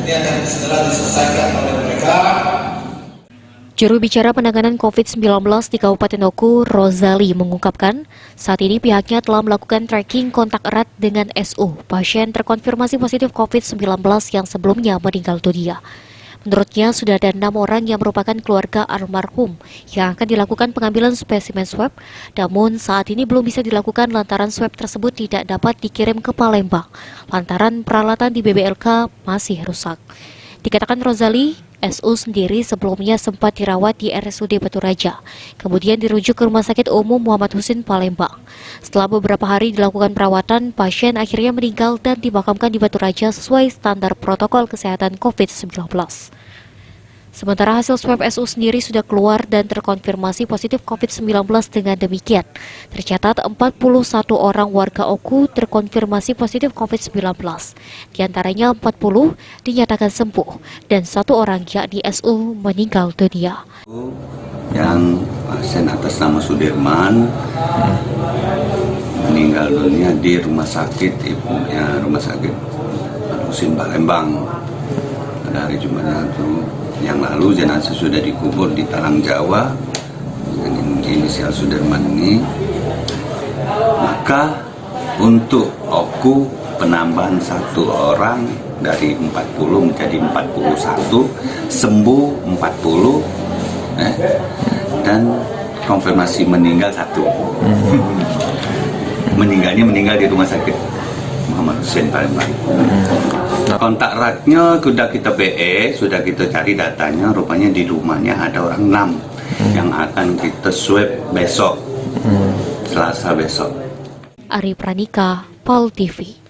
ini akan segera diselesaikan oleh mereka. Juru bicara penanganan COVID-19 di Kabupaten Oku, Rozali, mengungkapkan saat ini pihaknya telah melakukan tracking kontak erat dengan SU, pasien terkonfirmasi positif COVID-19 yang sebelumnya meninggal dunia. Menurutnya, sudah ada 6 orang yang merupakan keluarga almarhum yang akan dilakukan pengambilan spesimen swab, namun saat ini belum bisa dilakukan lantaran swab tersebut tidak dapat dikirim ke Palembang, lantaran peralatan di BBLK masih rusak. Dikatakan Rozali, SU sendiri sebelumnya sempat dirawat di RSUD Batu Raja, kemudian dirujuk ke Rumah Sakit Umum Muhammad Husin Palembang. Setelah beberapa hari dilakukan perawatan, pasien akhirnya meninggal dan dimakamkan di Batu Raja sesuai standar protokol kesehatan COVID-19. Sementara hasil swab SU sendiri sudah keluar dan terkonfirmasi positif COVID-19. Dengan demikian, tercatat 41 orang warga Oku terkonfirmasi positif COVID-19. Di antaranya 40 dinyatakan sembuh dan 1 orang yakni SU meninggal dunia. Yang pasien atas nama Sudirman meninggal dunia di rumah sakit ibunya, Rumah Sakit Husin Palembang pada hari Jumat yang lalu. Jenazah sudah dikubur di Talang Jawa dengan inisial Sudirman ini. Maka untuk Oku penambahan 1 orang dari 40 menjadi 41, sembuh 40, dan konfirmasi meninggal 1. Meninggal di Rumah Sakit Muhammad Husin Palembang. Kontak eratnya sudah kita BE, sudah kita cari datanya, rupanya di rumahnya ada orang 6 yang akan kita swab besok, Selasa besok. Ari Pranika, Pol TV.